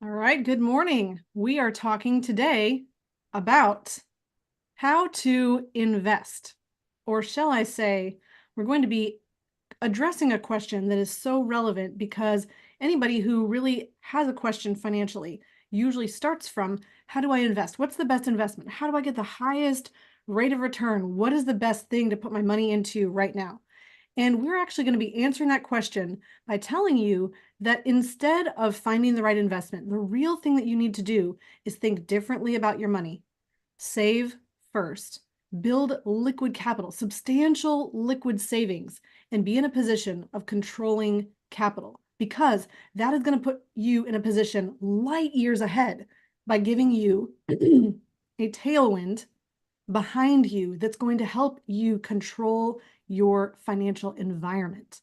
All right, good morning. We are talking today about how to invest, or shall I say, we're going to be addressing a question that is so relevant because anybody who really has a question financially usually starts from, how do I invest? What's the best investment? How do I get the highest rate of return? What is the best thing to put my money into right now? And we're actually going to be answering that question by telling you that instead of finding the right investment, the real thing that you need to do is think differently about your money. Save first, build liquid capital, substantial liquid savings, and be in a position of controlling capital because that is going to put you in a position light years ahead by giving you a tailwind behind you that's going to help you control your financial environment.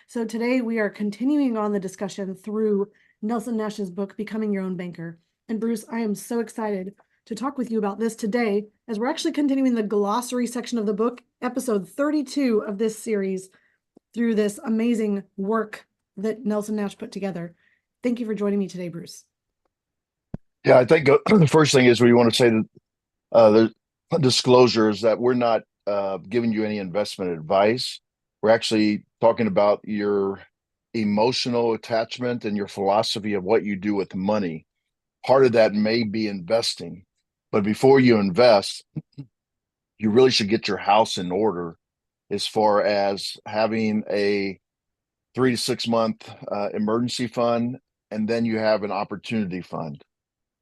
So today we are continuing on the discussion through Nelson Nash's book, Becoming Your Own Banker. And Bruce, I am so excited to talk with you about this today as we're actually continuing the glossary section of the book, episode 32 of this series, through this amazing work that Nelson Nash put together. Thank you for joining me today, Bruce. Yeah, I think the first thing is we want to say that the disclosure is that we're not giving you any investment advice. We're actually talking about your emotional attachment and your philosophy of what you do with money. Part of that may be investing, but before you invest, you really should get your house in order as far as having a 3 to 6 month emergency fund, and then you have an opportunity fund.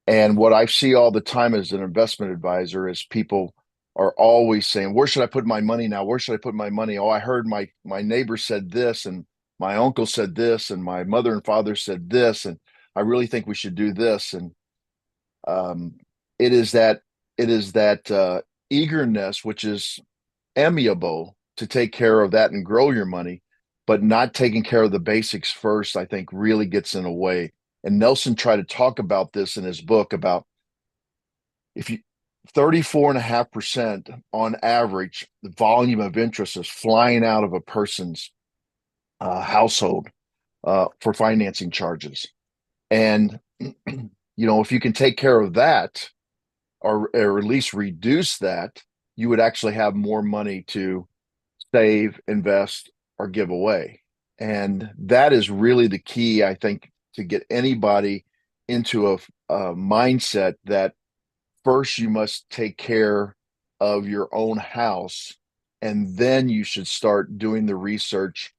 And what I see all the time as an investment advisor is people are always saying, "Where should I put my money now? Where should I put my money? Oh, I heard my neighbor said this, and my uncle said this, and my mother and father said this, and I really think we should do this." And um, it is that eagerness, which is amiable, to take care of that and grow your money, but not taking care of the basics first, I think really gets in the way. And Nelson tried to talk about this in his book about if you 34.5% on average, the volume of interest is flying out of a person's household for financing charges. And, if you can take care of that or at least reduce that, you would actually have more money to save, invest, or give away. And that is really the key, I think, to get anybody into a mindset that first you must take care of your own house, and then you should start doing the research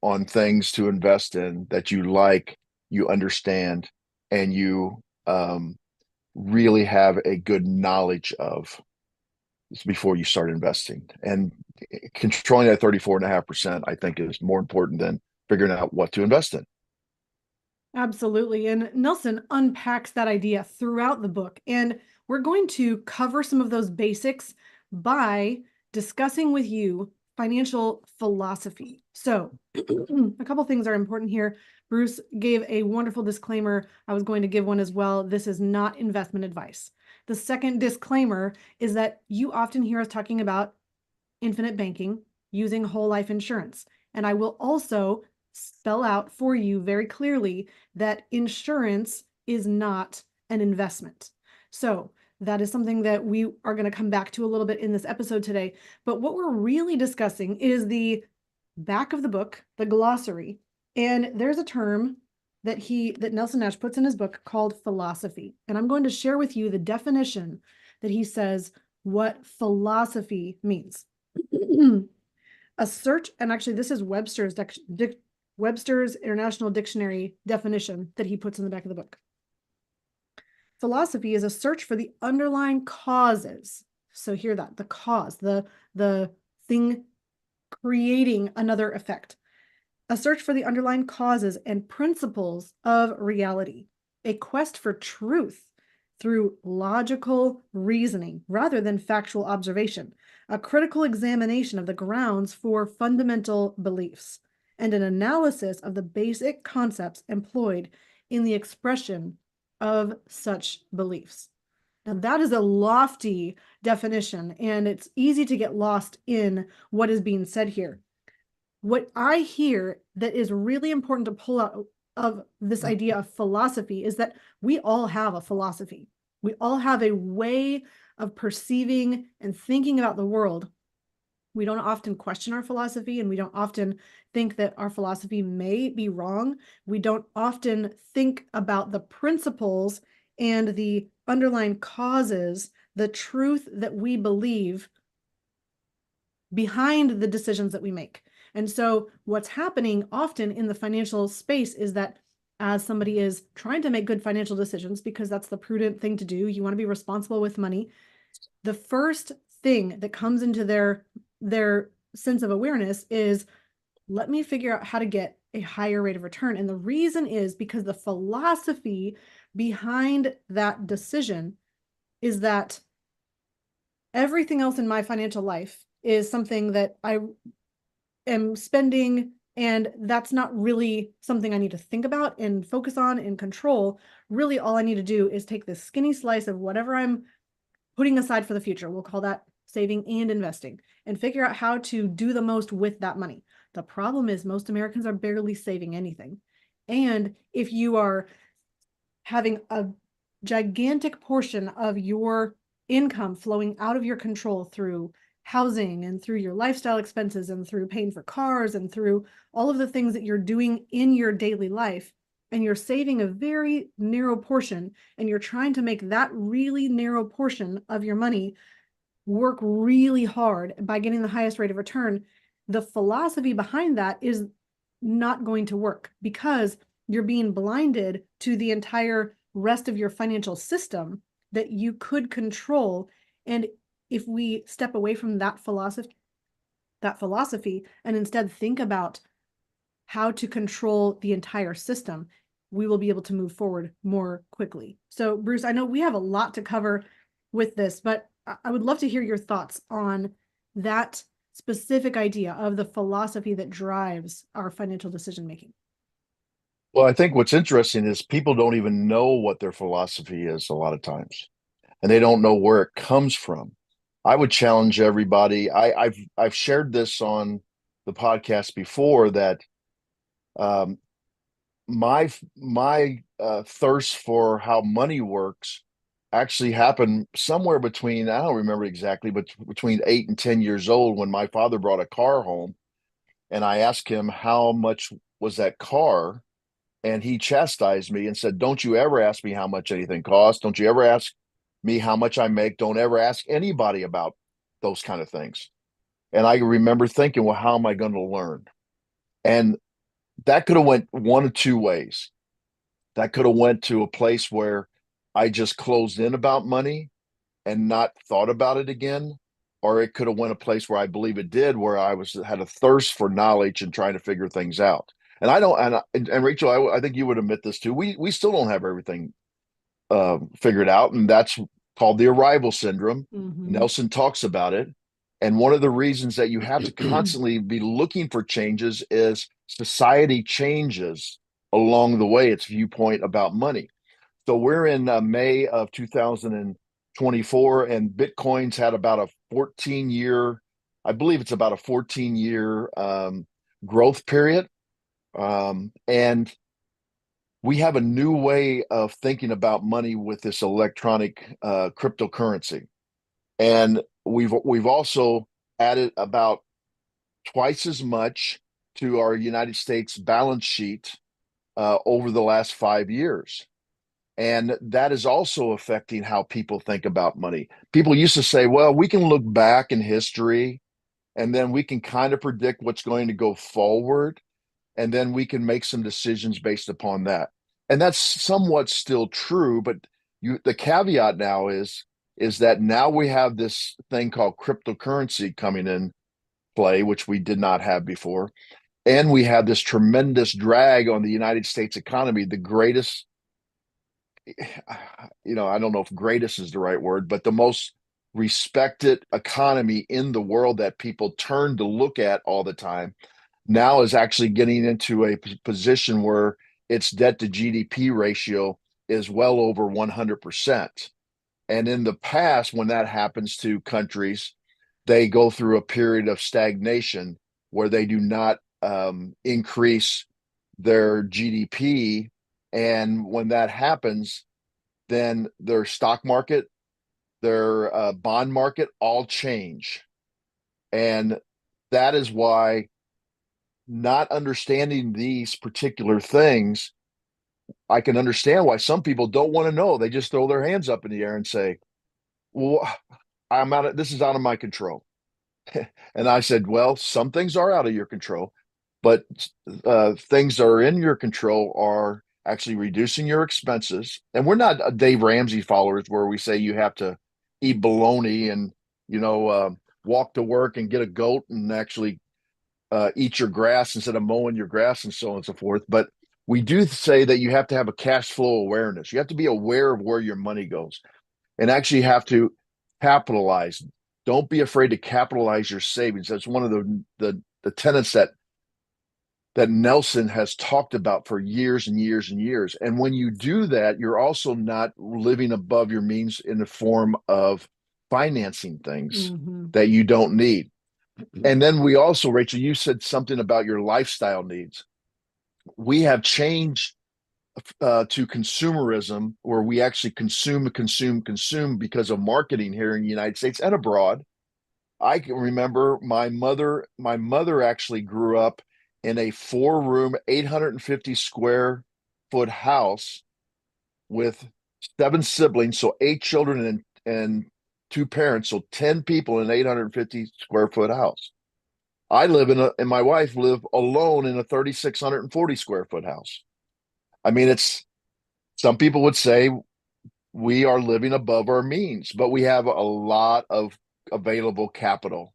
on things to invest in that you like, you understand, and you really have a good knowledge of before you start investing. And controlling that 34.5%, I think, is more important than figuring out what to invest in. Absolutely. And Nelson unpacks that idea throughout the book. And we're going to cover some of those basics by discussing with you financial philosophy. So, a couple things are important here. Bruce gave a wonderful disclaimer. I was going to give one as well. This is not investment advice. The second disclaimer is that you often hear us talking about infinite banking using whole life insurance. And I will also spell out for you very clearly that insurance is not an investment. So that is something that we are going to come back to a little bit in this episode today. But what we're really discussing is the back of the book, the glossary. And there's a term that Nelson Nash puts in his book called philosophy. And I'm going to share with you the definition that he says what philosophy means. A search, and actually this is Webster's International Dictionary definition that he puts in the back of the book. Philosophy is a search for the underlying causes. So hear that, the cause, the thing creating another effect. A search for the underlying causes and principles of reality. A quest for truth through logical reasoning rather than factual observation, a critical examination of the grounds for fundamental beliefs, and an analysis of the basic concepts employed in the expression of such beliefs. Now, that is a lofty definition, and it's easy to get lost in what is being said here. What I hear that is really important to pull out of this idea of philosophy is that we all have a philosophy. We all have a way of perceiving and thinking about the world. We don't often question our philosophy, and we don't often think that our philosophy may be wrong. We don't often think about the principles and the underlying causes, the truth that we believe behind the decisions that we make. And so, what's happening often in the financial space is that as somebody is trying to make good financial decisions, because that's the prudent thing to do, you want to be responsible with money. The first thing that comes into their sense of awareness is, let me figure out how to get a higher rate of return. And the reason is because the philosophy behind that decision is that everything else in my financial life is something that I am spending, and that's not really something I need to think about and focus on and control. Really, all I need to do is take this skinny slice of whatever I'm putting aside for the future. We'll call that saving and investing, and figure out how to do the most with that money. The problem is most Americans are barely saving anything. And if you are having a gigantic portion of your income flowing out of your control through housing and through your lifestyle expenses and through paying for cars and through all of the things that you're doing in your daily life, and you're saving a very narrow portion, and you're trying to make that really narrow portion of your money work really hard by getting the highest rate of return, the philosophy behind that is not going to work, because you're being blinded to the entire rest of your financial system that you could control. And if we step away from that philosophy and instead think about how to control the entire system, we will be able to move forward more quickly. So, Bruce, I know we have a lot to cover with this, but I would love to hear your thoughts on that specific idea of the philosophy that drives our financial decision making. Well, I think what's interesting is people don't even know what their philosophy is a lot of times, and they don't know where it comes from. I would challenge everybody. I've shared this on the podcast before that um, my thirst for how money works actually happened somewhere between, I don't remember exactly, but between 8 and 10 years old, when my father brought a car home, and I asked him how much was that car, and he chastised me and said, "Don't you ever ask me how much anything costs. Don't you ever ask me how much I make. Don't ever ask anybody about those kind of things." And I remember thinking, well, how am I going to learn? And that could have went one of two ways. That could have went to a place where I just closed in about money and not thought about it again, or it could have went a place where I believe it did, where I was had a thirst for knowledge and trying to figure things out. And I don't, and Rachel, I think you would admit this too. We still don't have everything figured out, and that's called the arrival syndrome. Mm-hmm. Nelson talks about it. And one of the reasons that you have to constantly be looking for changes is society changes along the way, its viewpoint about money. So we're in May of 2024, and Bitcoin's had about a 14-year, I believe it's about a 14-year growth period. And we have a new way of thinking about money with this electronic cryptocurrency. And we've also added about twice as much to our United States balance sheet over the last 5 years. And that is also affecting how people think about money. People used to say, well, we can look back in history and then we can kind of predict what's going to go forward. And then we can make some decisions based upon that. And that's somewhat still true, but the caveat now is that now we have this thing called cryptocurrency coming in play, which we did not have before. And we have this tremendous drag on the United States economy, the greatest, I don't know if greatest is the right word, but the most respected economy in the world that people turn to look at all the time now is actually getting into a position where its debt to GDP ratio is well over 100%. And in the past, when that happens to countries, they go through a period of stagnation where they do not increase their GDP. And when that happens, then their stock market, their bond market all change. And that is why not understanding these particular things, I can understand why some people don't want to know. They just throw their hands up in the air and say, well, I'm out of, this is out of my control. And I said, well, some things are out of your control, but things that are in your control are actually reducing your expenses. And we're not Dave Ramsey followers where we say you have to eat bologna and, you know, walk to work and get a goat and actually eat your grass instead of mowing your grass and so on and so forth. But we do say that you have to have a cash flow awareness. You have to be aware of where your money goes and actually have to capitalize. Don't be afraid to capitalize your savings. That's one of the tenets that Nelson has talked about for years and years and years. And when you do that, you're also not living above your means in the form of financing things Mm-hmm. that you don't need. And then we also, Rachel, you said something about your lifestyle needs. We have changed to consumerism, where we actually consume because of marketing here in the United States and abroad. I can remember my mother actually grew up in a 4 room, 850 square foot house with 7 siblings, so 8 children and two parents, so 10 people in an 850 square foot house. I live and my wife live alone in a 3,640 square foot house. I mean, it's some people would say we are living above our means, but we have a lot of available capital.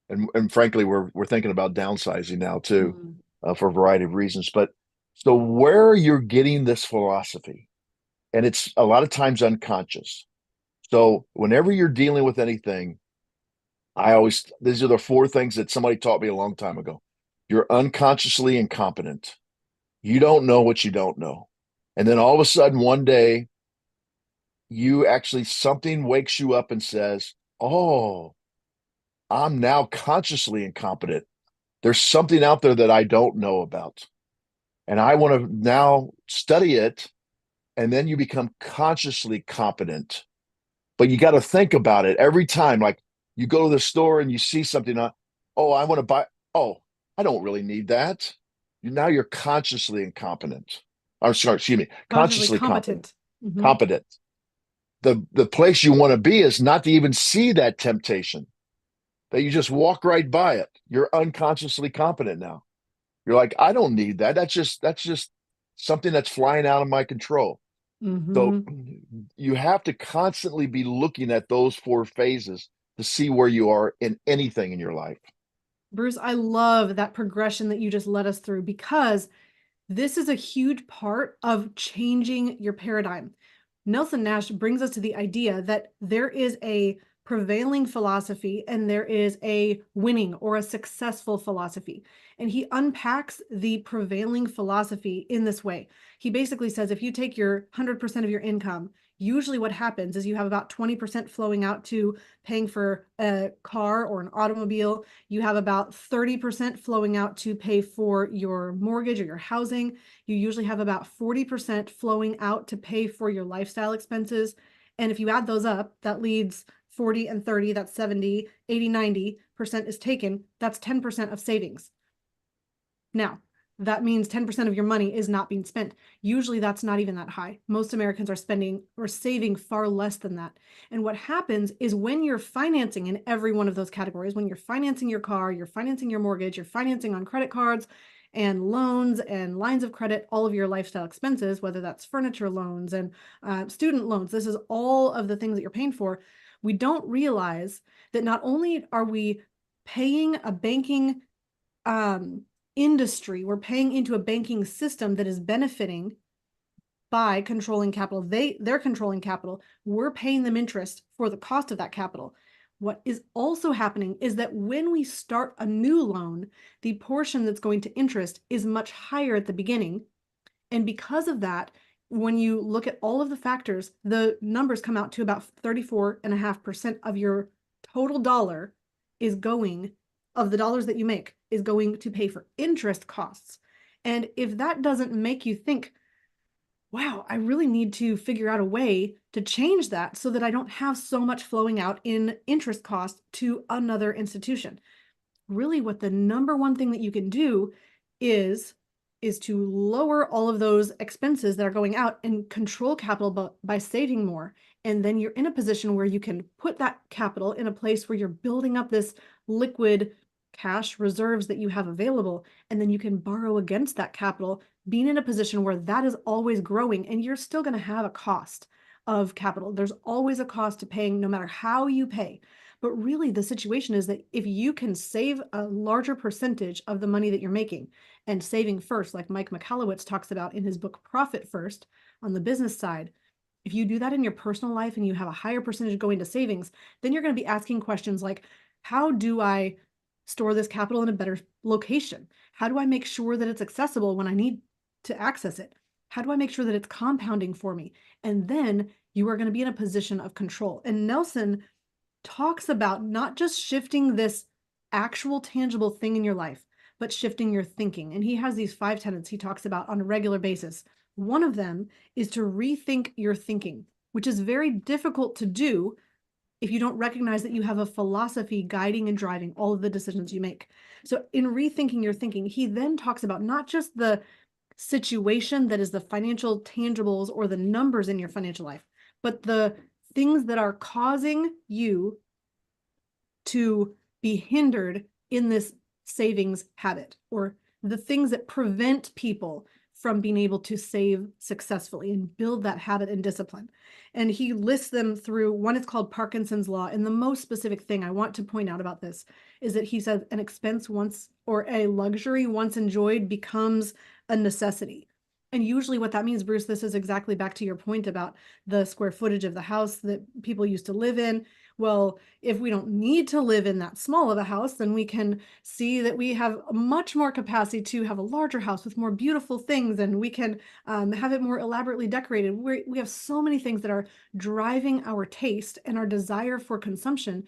And frankly, we're thinking about downsizing now too, Mm. for a variety of reasons. But so where you're getting this philosophy, and it's a lot of times unconscious. So whenever you're dealing with anything, these are the 4 things that somebody taught me a long time ago. You're unconsciously incompetent. You don't know what you don't know. And then all of a sudden, one day, you actually, something wakes you up and says, oh, I'm now consciously incompetent. There's something out there that I don't know about. And I want to now study it. And then you become consciously competent. But you got to think about it every time. Like you go to the store and you see something, oh, I want to buy. Oh, I don't really need that. Now you're consciously incompetent. I'm sorry, excuse me, Consciously consciously competent. competent. Mm-hmm. Competent. The place you want to be is not to even see that temptation, that you just walk right by it. You're unconsciously competent now. You're like, I don't need that. That's just something that's flying out of my control. So Mm-hmm. you have to constantly be looking at those 4 phases to see where you are in anything in your life. Bruce, I love that progression that you just led us through because this is a huge part of changing your paradigm. Nelson Nash brings us to the idea that there is a prevailing philosophy and there is a winning or a successful philosophy. And he unpacks the prevailing philosophy in this way. He basically says if you take your 100% of your income, usually what happens is you have about 20% flowing out to paying for a car or an automobile. You have about 30% flowing out to pay for your mortgage or your housing. You usually have about 40% flowing out to pay for your lifestyle expenses. And if you add those up, that leads 40 and 30, that's 70, 80, 90% is taken. That's 10% of savings. Now, that means 10% of your money is not being spent. Usually that's not even that high. Most Americans are spending or saving far less than that. And what happens is when you're financing in every one of those categories, when you're financing your car, you're financing your mortgage, you're financing on credit cards and loans and lines of credit, all of your lifestyle expenses, whether that's furniture loans and student loans, this is all of the things that you're paying for. We don't realize that not only are we paying a banking um, industry, we're paying into a banking system that is benefiting by controlling capital. They're controlling capital. We're paying them interest for the cost of that capital. What is also happening is that when we start a new loan, the portion that's going to interest is much higher at the beginning. And because of that, when you look at all of the factors, the numbers come out to about 34.5% of your total dollar is going, of the dollars that you make, is going to pay for interest costs. And if that doesn't make you think, wow, I really need to figure out a way to change that so that I don't have so much flowing out in interest cost to another institution. Really what the number one thing that you can do is is to lower all of those expenses that are going out and control capital by saving more. And then you're in a position where you can put that capital in a place where you're building up this liquid cash reserves that you have available, and then you can borrow against that capital, being in a position where that is always growing, and you're still going to have a cost of capital. There's always a cost to paying no matter how you pay. But really, the situation is that if you can save a larger percentage of the money that you're making, and saving first, like Mike Michalowicz talks about in his book Profit First on the business side, if you do that in your personal life and you have a higher percentage going to savings, then you're going to be asking questions like, how do I store this capital in a better location? How do I make sure that it's accessible when I need to access it? How do I make sure that it's compounding for me? And then you are going to be in a position of control. And Nelson talks about not just shifting this actual tangible thing in your life, but shifting your thinking. And he has these 5 tenets he talks about on a regular basis. One of them is to rethink your thinking, which is very difficult to do if you don't recognize that you have a philosophy guiding and driving all of the decisions you make. So, in rethinking your thinking, he then talks about not just the situation that is the financial tangibles or the numbers in your financial life, but the things that are causing you to be hindered in this savings habit, or the things that prevent people from being able to save successfully and build that habit and discipline. And he lists them through one is called Parkinson's law. And the most specific thing I want to point out about this is that he says an expense once, or a luxury once enjoyed, becomes a necessity. And usually what that means, Bruce, this is exactly back to your point about the square footage of the house that people used to live in. Well, if we don't need to live in that small of a house, then we can see that we have much more capacity to have a larger house with more beautiful things, and we can have it more elaborately decorated. We have so many things that are driving our taste and our desire for consumption.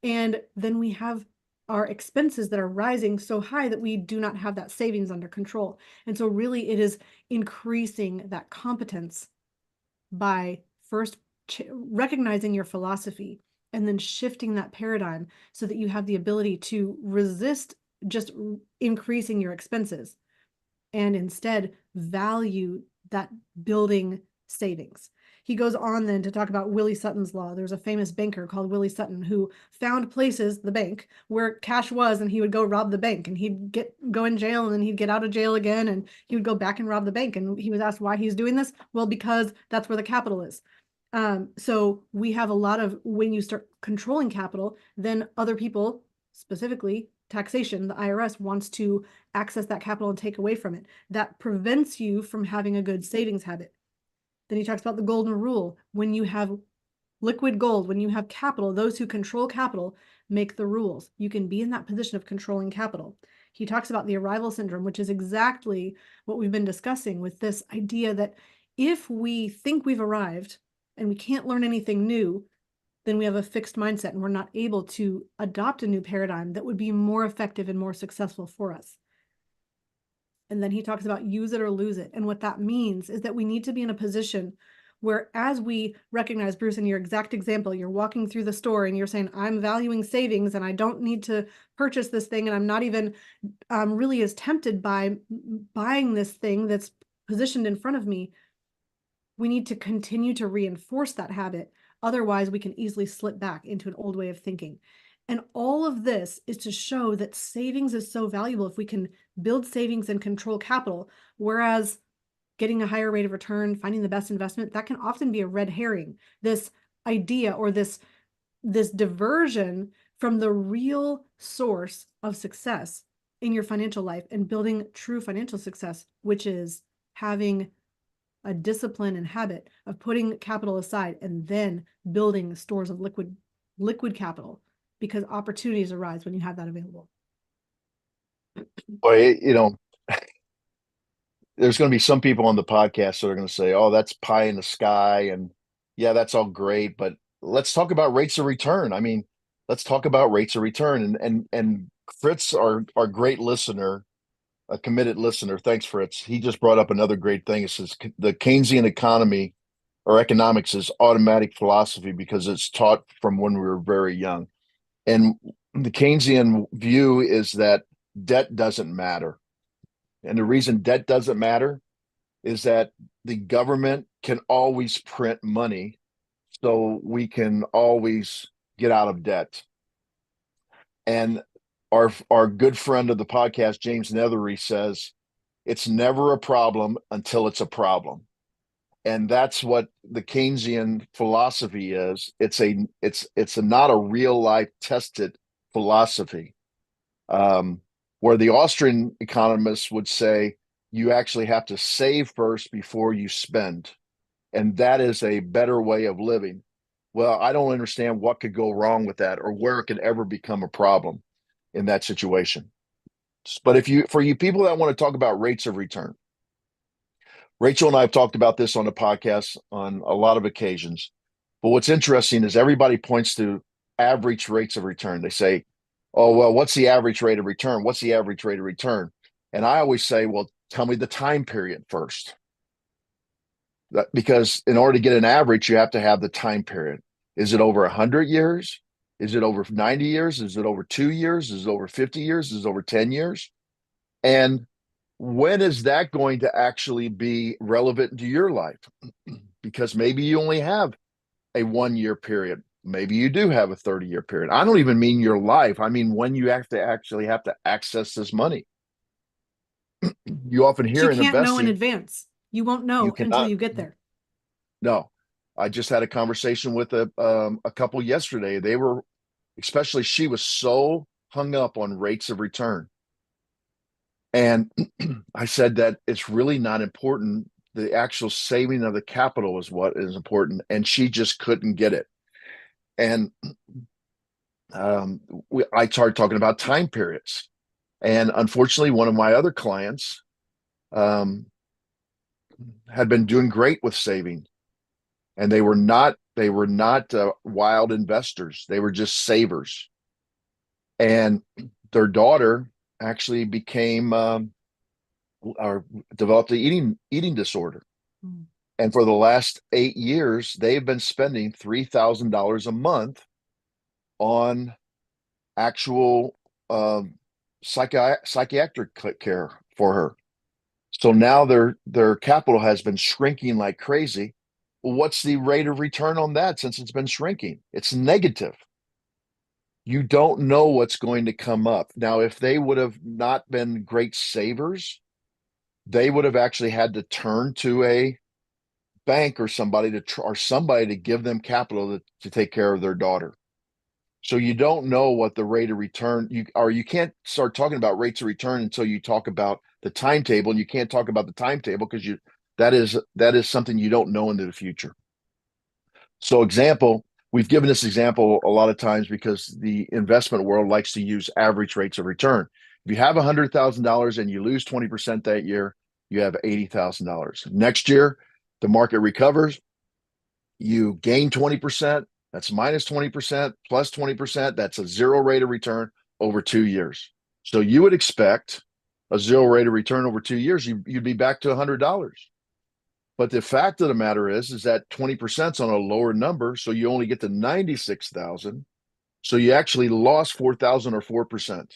And then we have our expenses that are rising so high that we do not have that savings under control. And so really it is increasing that competence by first recognizing your philosophy and then shifting that paradigm so that you have the ability to resist just increasing your expenses and instead value that building savings. He goes on then to talk about Willie Sutton's law. There's a famous banker called Willie Sutton who found places, the bank, where cash was, and he would go rob the bank, and he'd go in jail, and then he'd get out of jail again, and he would go back and rob the bank. And he was asked why he's doing this. Well, because that's where the capital is. So we have a lot of, when you start controlling capital, then other people, specifically taxation, the IRS wants to access that capital and take away from it. That prevents you from having a good savings habit. Then he talks about the golden rule. When you have liquid gold, when you have capital, those who control capital make the rules. You can be in that position of controlling capital. He talks about the arrival syndrome, which is exactly what we've been discussing with this idea that if we think we've arrived and we can't learn anything new, then we have a fixed mindset and we're not able to adopt a new paradigm that would be more effective and more successful for us. And then he talks about use it or lose it. And what that means is that we need to be in a position where, as we recognize, Bruce, in your exact example, you're walking through the store and you're saying, I'm valuing savings and I don't need to purchase this thing. And I'm not even really as tempted by buying this thing that's positioned in front of me. We need to continue to reinforce that habit. Otherwise, we can easily slip back into an old way of thinking. And all of this is to show that savings is so valuable if we can build savings and control capital, whereas getting a higher rate of return, finding the best investment, that can often be a red herring. This idea or this diversion from the real source of success in your financial life and building true financial success, which is having a discipline and habit of putting capital aside and then building stores of liquid capital, because opportunities arise when you have that available. Boy, there's going to be some people on the podcast that are going to say, "Oh, that's pie in the sky," and yeah, that's all great, but let's talk about rates of return. I mean, let's talk about rates of return. And Fritz, our great listener, a committed listener. Thanks, Fritz. He just brought up another great thing. It says the Keynesian economy or economics is automatic philosophy because it's taught from when we were very young. And the Keynesian view is that debt doesn't matter. And the reason debt doesn't matter is that the government can always print money, so we can always get out of debt. And our good friend of the podcast, James Nethery, says it's never a problem until it's a problem. And that's what the Keynesian philosophy is. It's not a real life tested philosophy. Where the Austrian economists would say you actually have to save first before you spend, and that is a better way of living. Well, I don't understand what could go wrong with that or where it could ever become a problem in that situation. But for you people that want to talk about rates of return, Rachel and I have talked about this on the podcast on a lot of occasions. But what's interesting is everybody points to average rates of return. They say, oh, well, what's the average rate of return? What's the average rate of return? And I always say, well, tell me the time period first. Because in order to get an average, you have to have the time period. Is it over 100 years? Is it over 90 years? Is it over 2 years? Is it over 50 years? Is it over 10 years? And when is that going to actually be relevant to your life? Because maybe you only have a 1 year period. Maybe you do have a 30-year period. I don't even mean your life. I mean when you have to access this money. You often But you hear in can't know in investing, advance. You won't you know until cannot. you get there. No. I just had a conversation with a couple yesterday. They were, especially she was so hung up on rates of return. And I said that it's really not important. The actual saving of the capital is what is important. And she just couldn't get it. And I started talking about time periods. And unfortunately, one of my other clients um, had been doing great with saving, and they were not wild investors. They were just savers. And their daughter actually became or developed an eating disorder. Mm. And for the last 8 years, they've been spending $3,000 a month on actual psychiatric care for her. So now their capital has been shrinking like crazy. Well, what's the rate of return on that since it's been shrinking? It's negative. You don't know what's going to come up. Now, if they would have not been great savers, they would have actually had to turn to a bank or somebody to give them capital to take care of their daughter. So you don't know what the rate of return you can't start talking about rates of return until you talk about the timetable, and you can't talk about the timetable because that is something you don't know into the future. So we've given this example a lot of times because the investment world likes to use average rates of return. If you have $100,000 and you lose 20% that year, you have $80,000. Next year, the market recovers, you gain 20%, that's minus 20%, plus 20%, that's a zero rate of return over 2 years. So you would expect a zero rate of return over 2 years, you'd be back to $100. But the fact of the matter is that 20% is on a lower number, so you only get to 96,000. So you actually lost 4,000 or 4%.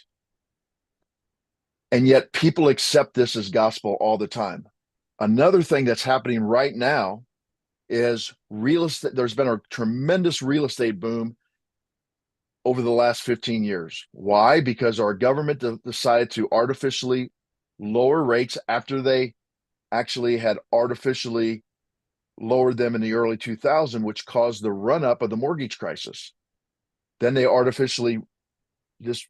And yet people accept this as gospel all the time. Another thing that's happening right now is real estate. There's been a tremendous real estate boom over the last 15 years. Why? Because our government decided to artificially lower rates after they actually had artificially lowered them in the early 2000s, which caused the run up of the mortgage crisis. Then they artificially just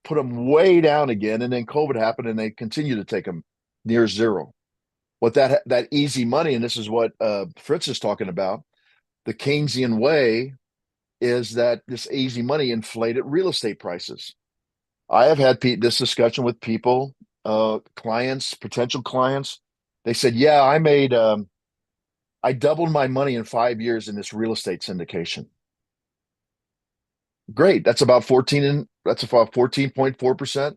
put them way down again, and then COVID happened, and they continue to take them near zero. What that easy money, and this is what Fritz is talking about, the Keynesian way is that this easy money inflated real estate prices. I have had this discussion with people, clients, potential clients. They said, "Yeah, I doubled my money in 5 years in this real estate syndication." Great, that's about 14.4%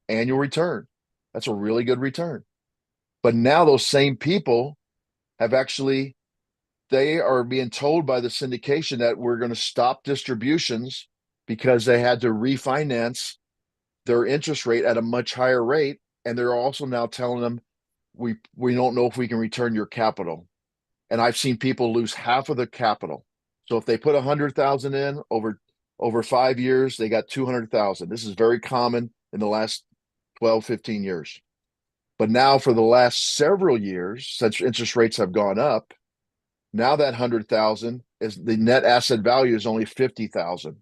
annual return. That's a really good return. But now those same people have actually, they are being told by the syndication that we're going to stop distributions because they had to refinance their interest rate at a much higher rate. And they're also now telling them, we don't know if we can return your capital. And I've seen people lose half of the capital. So if they put 100,000 in over 5 years, they got 200,000. This is very common in the last 12, 15 years. But now for the last several years, since interest rates have gone up, now that 100,000 is the net asset value is only 50,000.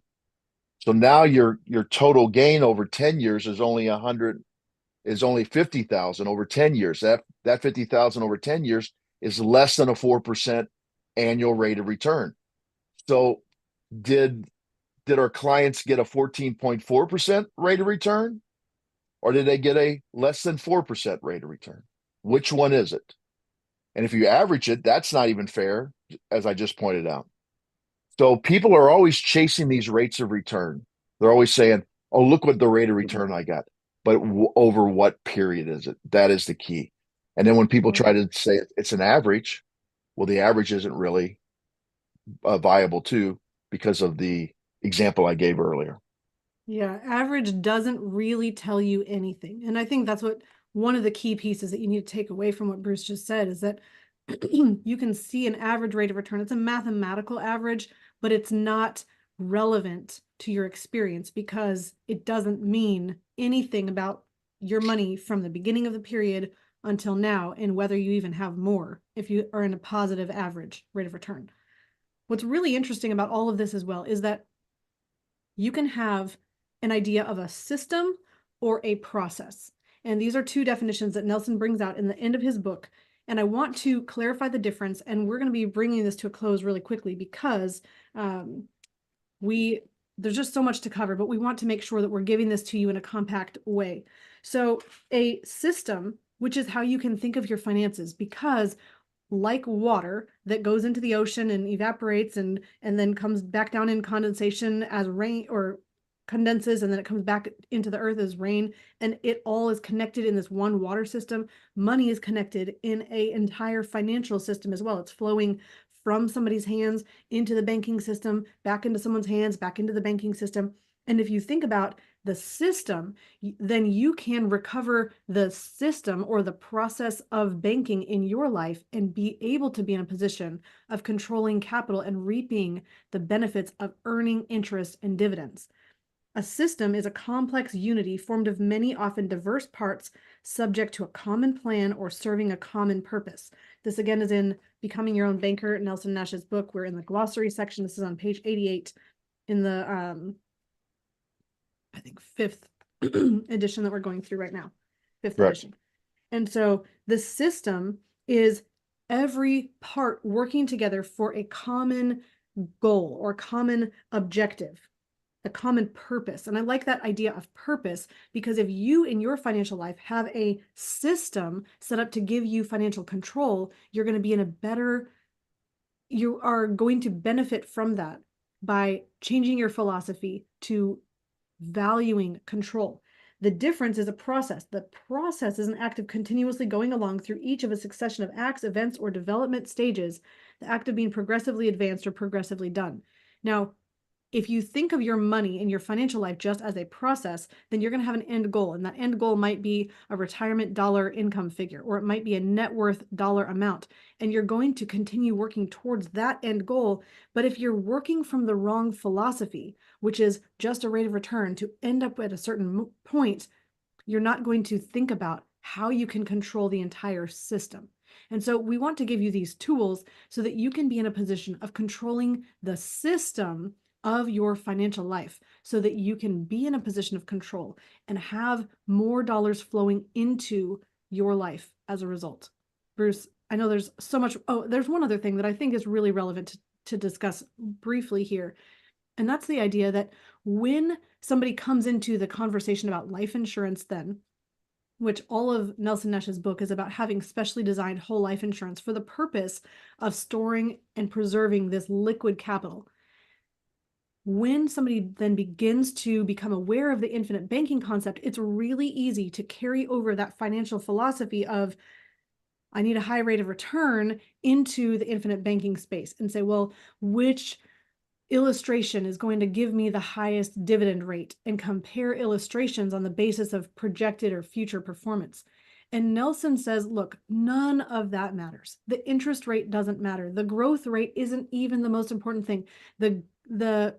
So now your total gain over 10 years is only 50,000 over 10 years. That 50,000 over 10 years is less than a 4% annual rate of return. So did our clients get a 14.4% rate of return, or did they get a less than 4% rate of return? Which one is it? And if you average it, that's not even fair, as I just pointed out. So people are always chasing these rates of return. They're always saying, "Oh, look what the rate of return I got." But over what period is it? That is the key. And then when people try to say it's an average, well, the average isn't really viable too because of the example I gave earlier. Yeah, average doesn't really tell you anything. And I think that's what one of the key pieces that you need to take away from what Bruce just said is that you can see an average rate of return. It's a mathematical average, but it's not relevant to your experience because it doesn't mean anything about your money from the beginning of the period until now and whether you even have more if you are in a positive average rate of return. What's really interesting about all of this as well is that you can have an idea of a system or a process. And these are two definitions that Nelson brings out in the end of his book. And I want to clarify the difference. And we're going to be bringing this to a close really quickly because there's just so much to cover, but we want to make sure that we're giving this to you in a compact way. So a system, which is how you can think of your finances, because like water that goes into the ocean and evaporates and then comes back down in condensation as rain, or condenses and then it comes back into the earth as rain, and it all is connected in this one water system. Money is connected in an entire financial system as well. It's flowing from somebody's hands into the banking system, back into someone's hands, back into the banking system. And if you think about the system, then you can recover the system or the process of banking in your life and be able to be in a position of controlling capital and reaping the benefits of earning interest and dividends. A system is a complex unity formed of many, often diverse parts, subject to a common plan or serving a common purpose. This again is in Becoming Your Own Banker, Nelson Nash's book. We're in the glossary section. This is on page 88 in the I think fifth edition that we're going through right now, fifth Correct. edition. And so the system is every part working together for a common goal or common objective, a common purpose. And I like that idea of purpose because if you in your financial life have a system set up to give you financial control, you're going to be in a better, you are going to benefit from that by changing your philosophy to valuing control. The difference is a process. The process is an act of continuously going along through each of a succession of acts, events, or development stages, the act of being progressively advanced or progressively done. Now, if you think of your money and your financial life just as a process, then you're going to have an end goal. And that end goal might be a retirement dollar income figure, or it might be a net worth dollar amount. And you're going to continue working towards that end goal. But if you're working from the wrong philosophy, which is just a rate of return to end up at a certain point, you're not going to think about how you can control the entire system. And so we want to give you these tools so that you can be in a position of controlling the system of your financial life so that you can be in a position of control and have more dollars flowing into your life as a result. Bruce, I know there's so much. Oh, there's one other thing that I think is really relevant to discuss briefly here. And that's the idea that when somebody comes into the conversation about life insurance, then, which all of Nelson Nash's book is about having specially designed whole life insurance for the purpose of storing and preserving this liquid capital. when somebody then begins to become aware of the infinite banking concept, it's really easy to carry over that financial philosophy of, I need a high rate of return, into the infinite banking space and say, well, which illustration is going to give me the highest dividend rate, and compare illustrations on the basis of projected or future performance. And Nelson says, look, none of that matters. The interest rate doesn't matter. The growth rate isn't even the most important thing. The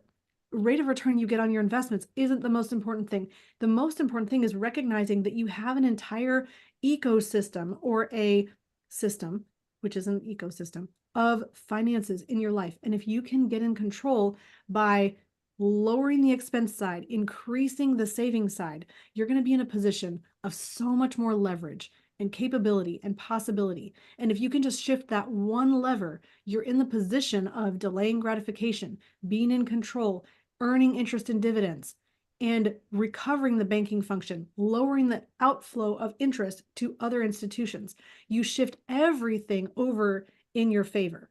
rate of return you get on your investments isn't the most important thing. The most important thing is recognizing that you have an entire ecosystem, or a system, which is an ecosystem of finances in your life. And if you can get in control by lowering the expense side, increasing the saving side, you're going to be in a position of so much more leverage and capability and possibility. And if you can just shift that one lever, you're in the position of delaying gratification, being in control, earning interest and dividends, and recovering the banking function, lowering the outflow of interest to other institutions. You shift everything over in your favor.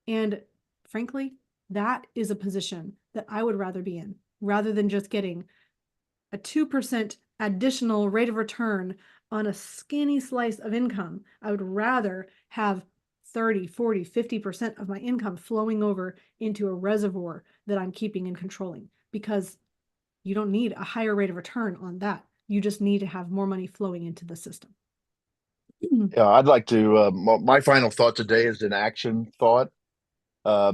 And frankly, that is a position that I would rather be in, rather than just getting a 2% additional rate of return on a skinny slice of income. I would rather have 30, 40, 50% of my income flowing over into a reservoir that I'm keeping and controlling, because you don't need a higher rate of return on that. You just need to have more money flowing into the system. Yeah, I'd like to. My final thought today is an action thought,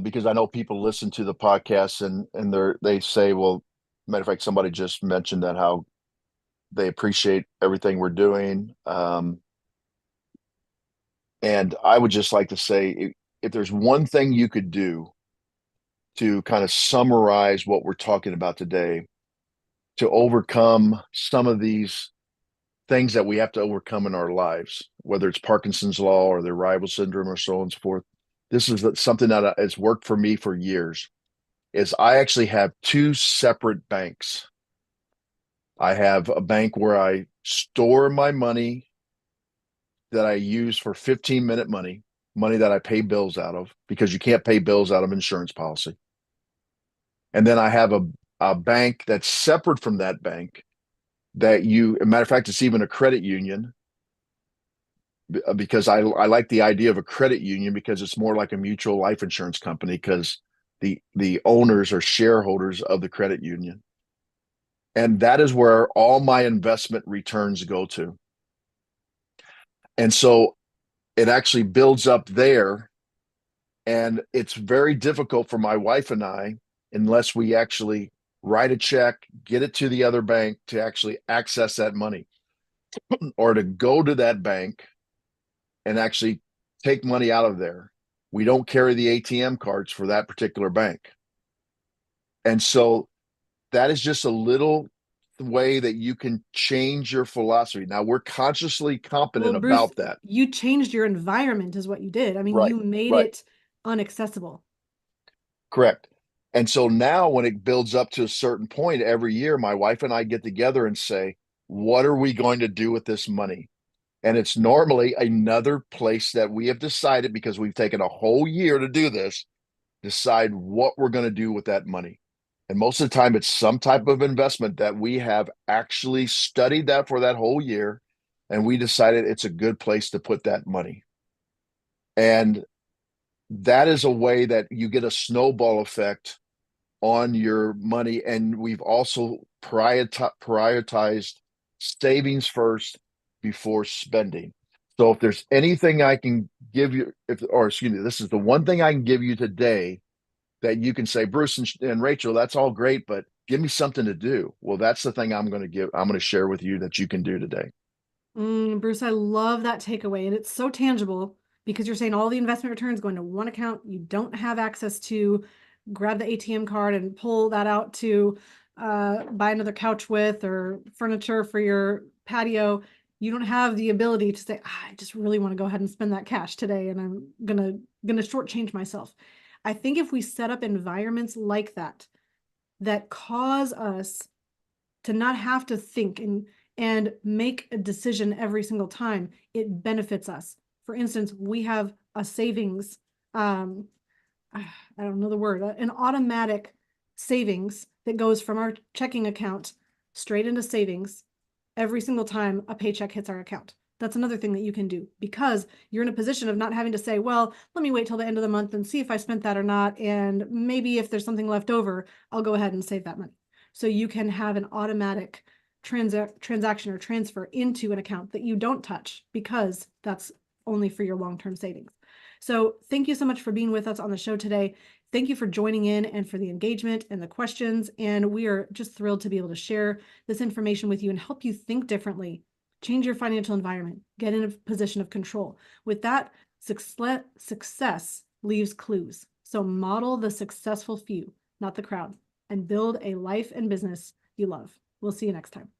because I know people listen to the podcast and they say, well, matter of fact, somebody just mentioned that how they appreciate everything we're doing. And I would just like to say, if there's one thing you could do to kind of summarize what we're talking about today, to overcome some of these things that we have to overcome in our lives, whether it's Parkinson's law or the arrival syndrome or so on and so forth. This is something that has worked for me for years. Is I actually have two separate banks. I have a bank where I store my money that I use for 15-minute money that I pay bills out of, because you can't pay bills out of insurance policy. And then I have a bank that's separate from that bank that a matter of fact, it's even a credit union, because I like the idea of a credit union because it's more like a mutual life insurance company, because the owners are shareholders of the credit union. And that is where all my investment returns go to. And so it actually builds up there. And it's very difficult for my wife and I, unless we actually write a check, get it to the other bank to actually access that money, or to go to that bank and actually take money out of there. We don't carry the ATM cards for that particular bank. And so that is just a little way that you can change your philosophy. Now, we're consciously Well, competent Bruce, about that. you changed your environment, is what you did. I mean, Right, you made right, it unaccessible. correct. And so now, when it builds up to a certain point every year, my wife and I get together and say, what are we going to do with this money? And it's normally another place that we have decided, because we've taken a whole year to do this, decide what we're going to do with that money. And most of the time, it's some type of investment that we have actually studied that for that whole year. And we decided it's a good place to put that money. And that is a way that you get a snowball effect on your money. And we've also prioritized savings first before spending. So if there's anything I can give you, or excuse me, this is the one thing I can give you today that you can say, Bruce and Rachel, that's all great, but give me something to do. Well, that's the thing I'm going to share with you that you can do today. Bruce, I love that takeaway. And it's so tangible, because you're saying all the investment returns going to one account you don't have access to. Grab the ATM card and pull that out to buy another couch with, or furniture for your patio. You don't have the ability to say, I just really want to go ahead and spend that cash today, and I'm gonna shortchange myself. I think if we set up environments like that, that cause us to not have to think and make a decision every single time, it benefits us. For instance, we have a savings, I don't know the word, an automatic savings that goes from our checking account straight into savings every single time a paycheck hits our account. That's another thing that you can do because you're in a position of not having to say, well, let me wait till the end of the month and see if I spent that or not. And maybe if there's something left over, I'll go ahead and save that money. So you can have an automatic transaction or transfer into an account that you don't touch because that's only for your long-term savings. So thank you so much for being with us on the show today. Thank you for joining in and for the engagement and the questions. And we are just thrilled to be able to share this information with you and help you think differently, change your financial environment, get in a position of control. With that, success leaves clues. So model the successful few, not the crowd, and build a life and business you love. We'll see you next time.